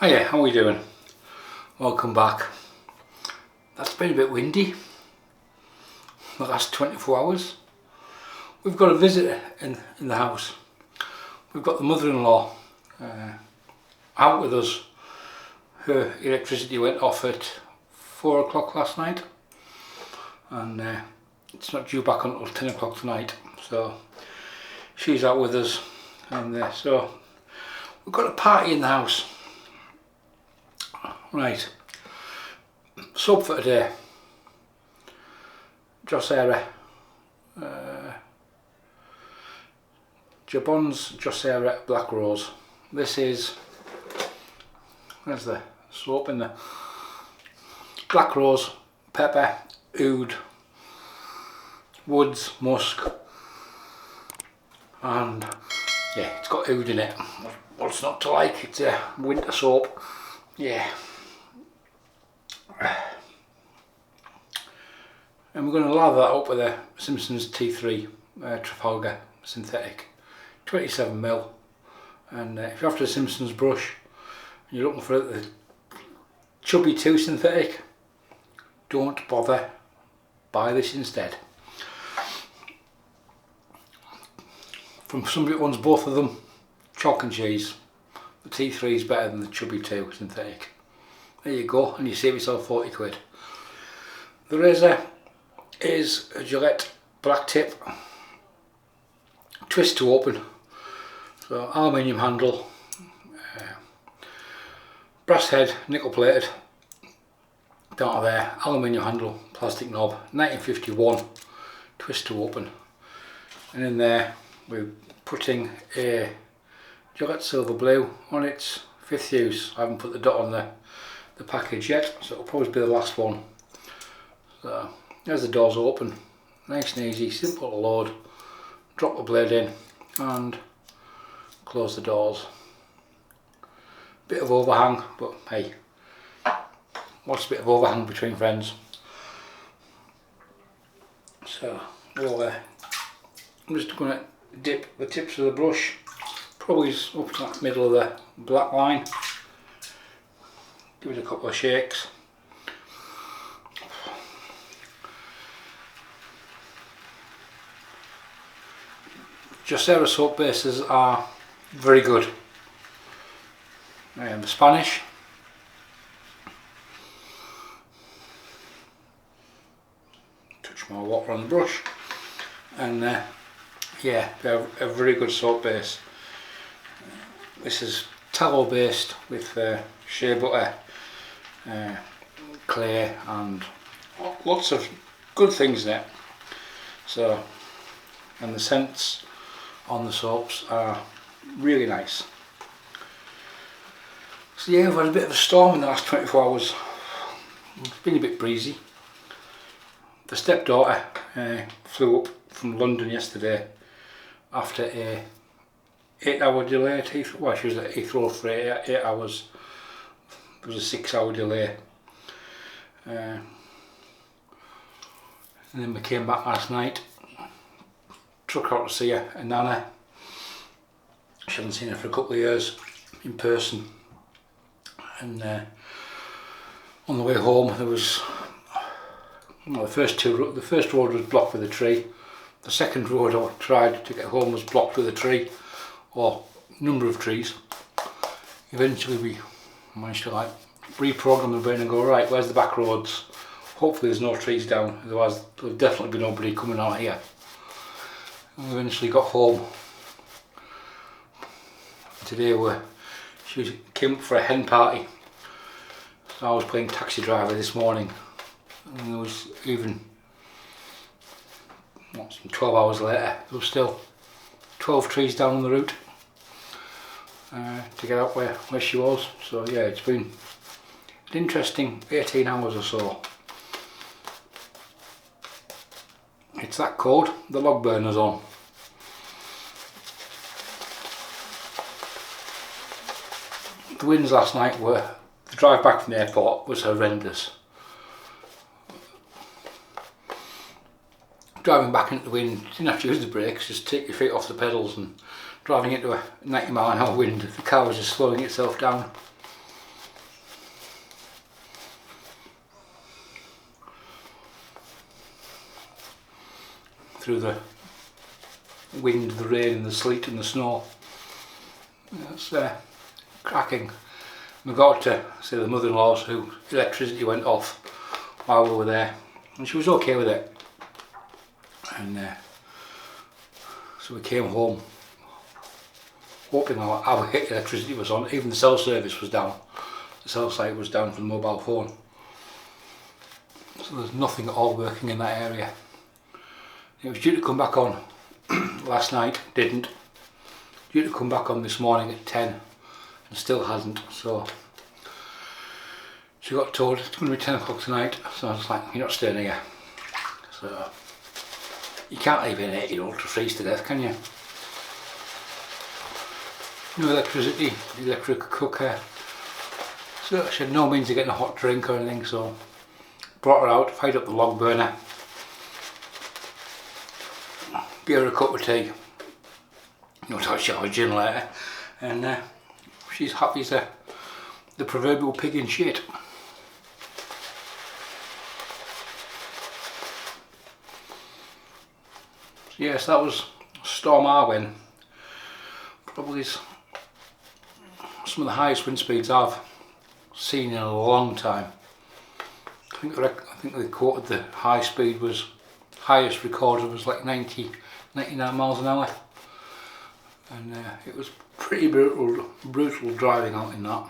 Hiya, how are we doing? Welcome back. That's been a bit windy the last 24 hours. We've got a visitor in the house. We've got the mother-in-law out with us. Her electricity went off at 4 o'clock last night and it's not due back until 10 o'clock tonight, so she's out with us, and so we've got a party in the house. Right, soap for today: Joserra, Jabones de Joserra Black Rose. This is, there's the soap in the black rose, pepper, oud, woods, musk, and yeah, it's got oud in it. What's not to like? It's a winter soap. Yeah. And we're going to lather that up with a Simpsons T3 Trafalgar synthetic, 27mm. And if you're after a Simpsons brush and you're looking for the chubby 2 synthetic, don't bother, buy this instead. From somebody that owns both of them, chalk and cheese. The T3 is better than the chubby 2 synthetic. There you go, and you save yourself 40 quid. The razor is a Gillette black tip, twist to open, so aluminium handle, brass head, nickel plated, down to there, aluminium handle, plastic knob, 1951, twist to open, and in there we're putting a Gillette Silver Blue on its 5th use. I haven't put the dot on the package yet, so it'll probably be the last one. So there's the doors open, nice and easy, simple to load. Drop the blade in and close the doors. Bit of overhang, but hey, what's a bit of overhang between friends? So we'll, I'm just going to dip the tips of the brush probably up to that middle of the black line. Give it a couple of shakes. Joserra soap bases are very good. The Spanish, touch more water on the brush, and yeah, they're a very good soap base. This is tallow based with shea butter, clay, and lots of good things in it. So, and the scents on the soaps are really nice. So yeah, we've had a bit of a storm in the last 24 hours. It's been a bit breezy. The stepdaughter flew up from London yesterday after a 8-hour delay at Heathrow. Well, she was at Heathrow for 8 hours. There was a 6-hour delay. And then we came back last night. Took her out to see her, a nana. She hadn't seen her for a couple of years in person. And on the way home there was, well, the first road was blocked with a tree. The second road I tried to get home was blocked with a tree, or a number of trees. Eventually we managed to like reprogram the brain and go, right, where's the back roads? Hopefully there's no trees down, otherwise there'll definitely be nobody coming out here. And we eventually got home. Today she came up for a hen party, so I was playing taxi driver this morning, and there was even, what, some 12 hours later, there was still 12 trees down on the route to get out where she was. So yeah, it's been an interesting 18 hours or so. It's that cold, the log burner's on. The winds last night were, the drive back from the airport was horrendous. Driving back into the wind, you didn't have to use the brakes, just take your feet off the pedals, and driving into a 90 mile an hour wind, the car was just slowing itself down. through the wind, the rain and the sleet and the snow. It's cracking. We got to see the mother-in-law's whose electricity went off while we were there, and she was okay with it. And so we came home hoping our electricity was on. Even the cell service was down. The cell site was down for the mobile phone. So there's nothing at all working in that area. It was due to come back on last night, didn't. Due to come back on this morning at 10 and still hasn't. So she got told it's going to be 10 o'clock tonight. So I was like, you're not staying here. So you can't leave an 8-year-old to freeze to death, can you? No electricity, electric cooker. So she had no means of getting a hot drink or anything, so brought her out, fired up the log burner, gave her a cup of tea, touch her gin later, and she's happy as the proverbial pig in shit. So yes, that was Storm Arwen. Probably some of the highest wind speeds I've seen in a long time. I think they quoted the highest recorded was like 99 miles an hour, and it was pretty brutal driving out in that.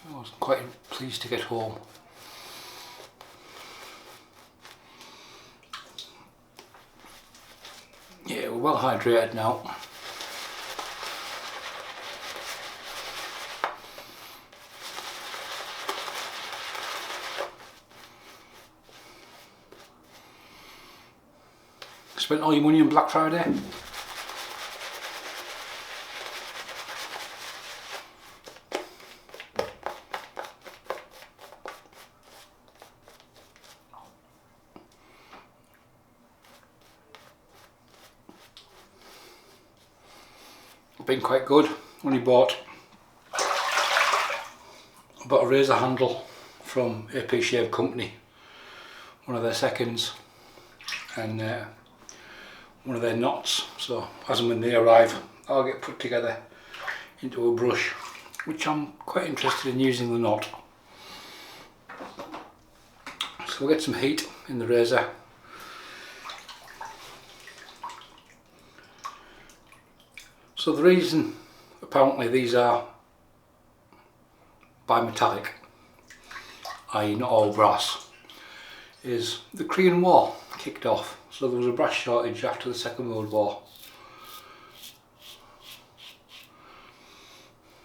I was quite pleased to get home. Yeah, we're well hydrated now. Spent all your money on Black Friday? Been quite good. Only bought a razor handle from AP Shave Company, one of their seconds, and one of their knots, so as and when they arrive I'll get put together into a brush, which I'm quite interested in using the knot. So we'll get some heat in the razor. So the reason apparently these are bimetallic, i.e. not all brass, is the Korean War kicked off. So there was a brass shortage after the Second World War.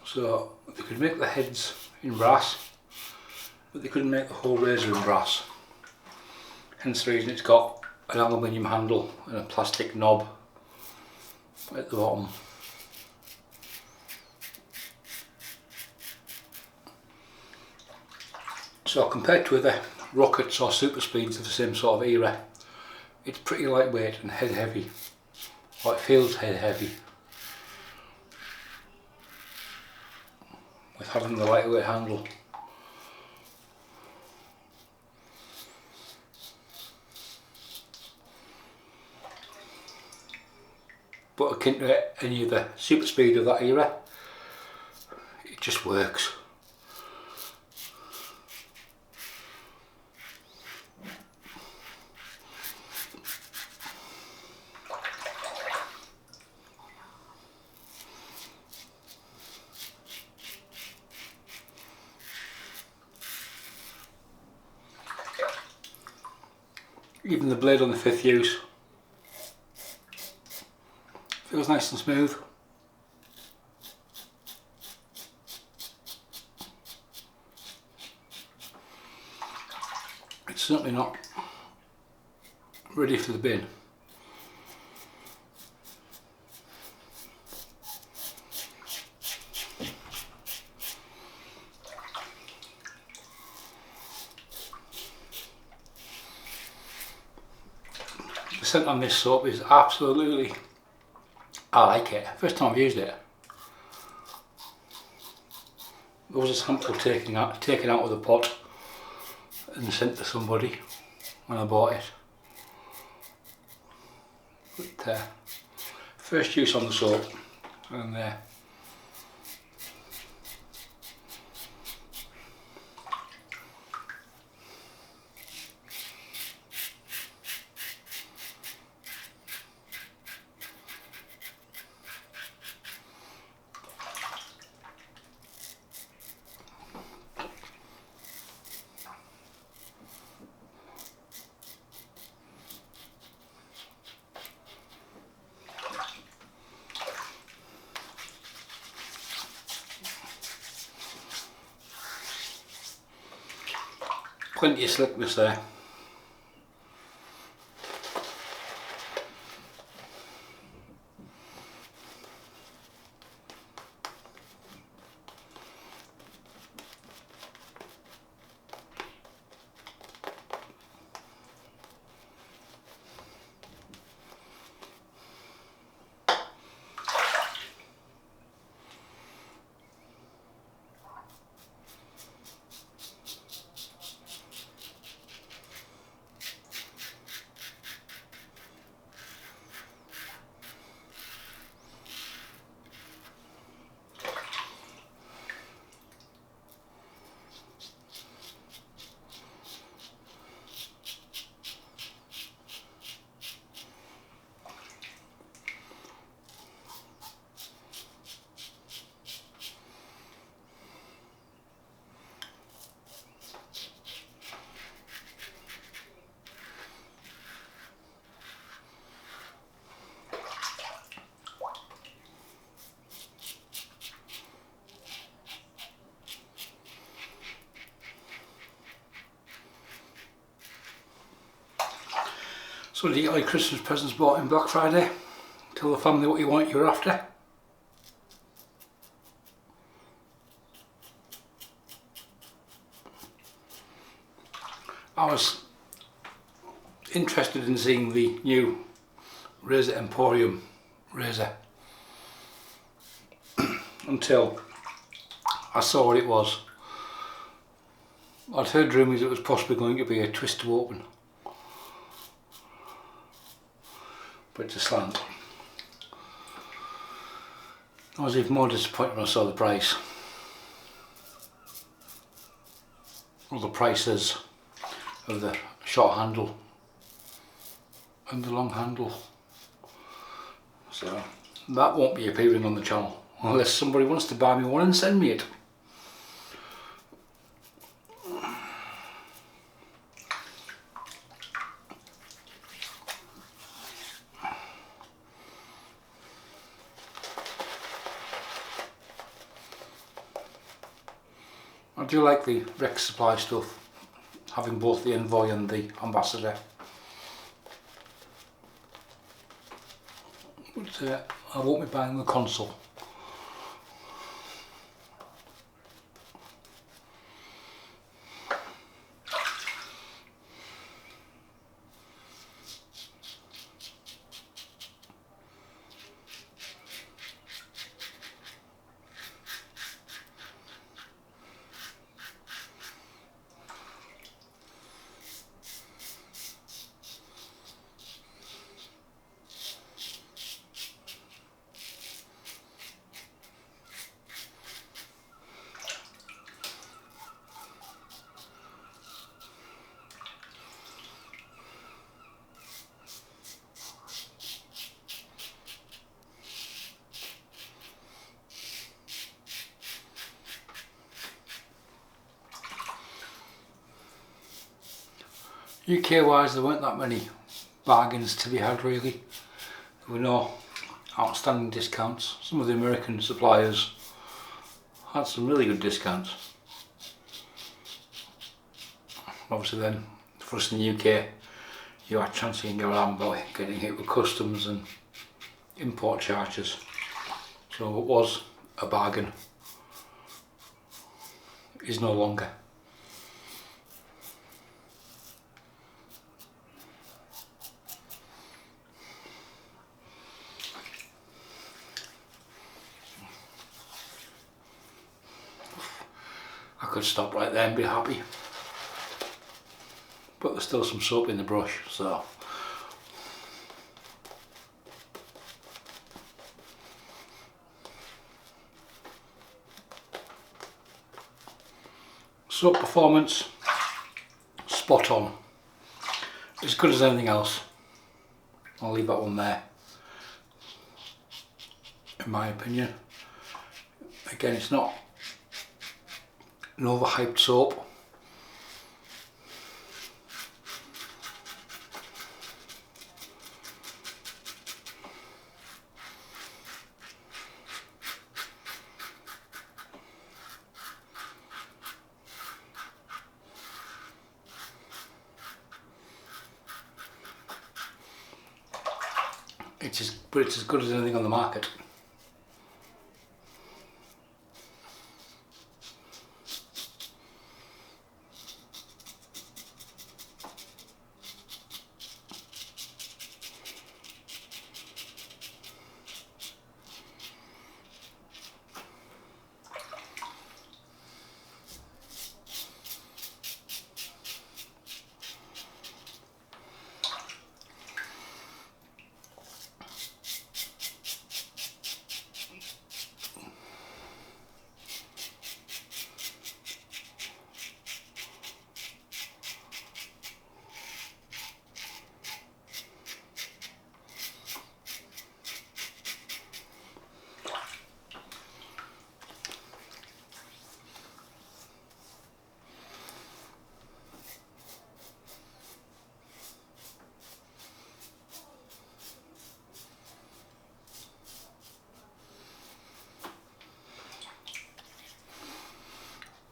So they could make the heads in brass, but they couldn't make the whole razor in brass. Hence the reason it's got an aluminium handle and a plastic knob at the bottom. So compared to other rockets or super speeds of the same sort of era, it's pretty lightweight and head heavy, or it feels head heavy, with having the lightweight handle. But akin to any of the super speed of that era, it just works. Even the blade on the 5th use feels nice and smooth. It's certainly not ready for the bin. The scent on this soap is absolutely, I like it. First time I've used it. There was a sample taken out of the pot and sent to somebody when I bought it. But first use on the soap, and plenty of slickness there. So do you get like Christmas presents bought in Black Friday? Tell the family what you want you're after. I was interested in seeing the new Razor Emporium razor until I saw what it was. I'd heard rumours it was possibly going to be a twist to open, but it's a slant. I was even more disappointed when I saw the price. Well, the prices of the short handle and the long handle. So that won't be appearing on the channel unless somebody wants to buy me one and send me it. I do like the Rex Supply stuff, having both the Envoy and the Ambassador. But I won't be buying the console. UK wise, there weren't that many bargains to be had really. There were no outstanding discounts. Some of the American suppliers had some really good discounts. Obviously then, for us in the UK, you are chancing your arm by getting hit with customs and import charges. So what was a bargain is no longer. I could stop right there and be happy, but there's still some soap in the brush, so Soap performance, spot on. As good as anything else. I'll leave that one there, in my opinion. Again, it's not an overhyped soap. But it's as good as anything on the market.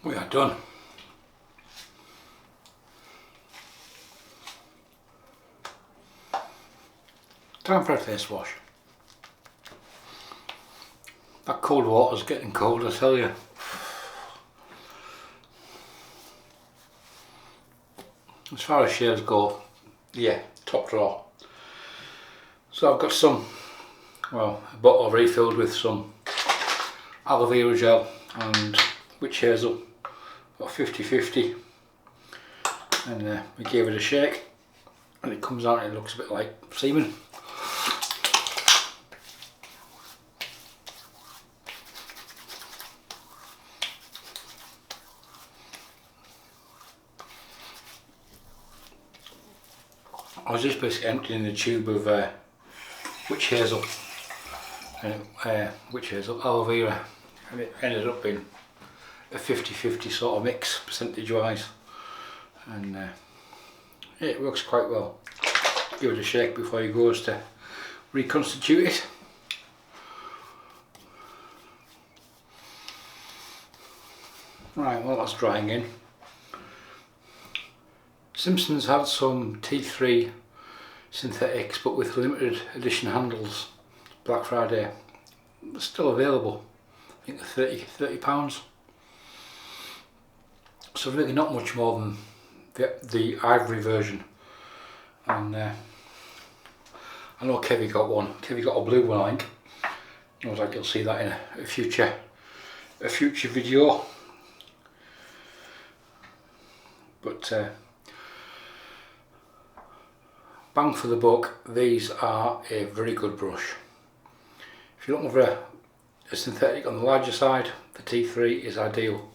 We are done. Time for a face wash. That cold water's getting cold, I tell you. As far as shaves go, yeah, top drawer. So I've got some, well, a bottle refilled with some aloe vera gel and witch hazel, about 50-50, and we gave it a shake and it comes out and it looks a bit like semen. I was just basically emptying the tube of witch hazel, aloe vera, and it ended up being a 50-50 sort of mix percentage wise, and yeah, it works quite well. Give it a shake before you go to reconstitute it. Right, well, that's drying in. Simpsons had some T3 synthetics, but with limited edition handles. Black Friday, they're still available. I think they're £30. So really not much more than the ivory version. And I know Kevy got one. Kevy got a blue one, I think. I was like, you'll see that in a future video. But bang for the buck, these are a very good brush. If you're looking for a synthetic on the larger side, the T3 is ideal.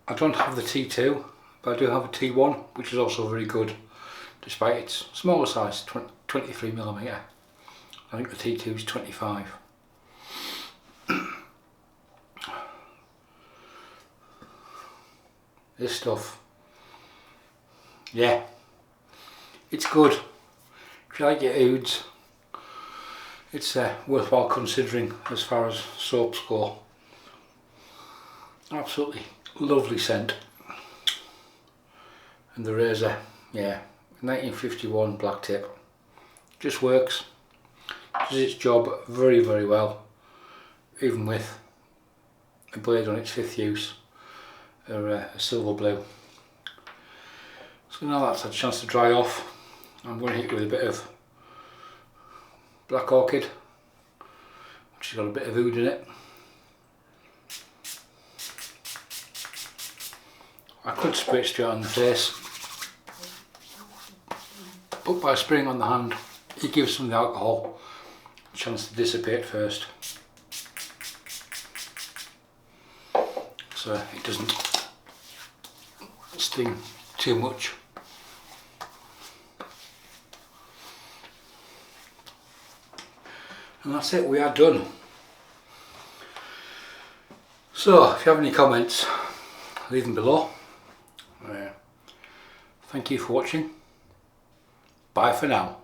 I don't have the T2, but I do have a T1, which is also very good, despite its smaller size, 23mm. I think the T2 is 25. This stuff, yeah, it's good. If you like your ouds, it's worthwhile considering as far as soaps go. Absolutely lovely scent. And the razor, yeah, 1951 black tip, just works, does its job very, very well, even with a blade on its 5th use, or a silver blue. So now that's had a chance to dry off, I'm going to hit it with a bit of black orchid, which has got a bit of oud in it. I could spray it straight on the face, but by spraying on the hand, it gives some of the alcohol a chance to dissipate first, so it doesn't sting too much. And that's it, we are done. So if you have any comments, leave them below. Thank you for watching. Bye for now.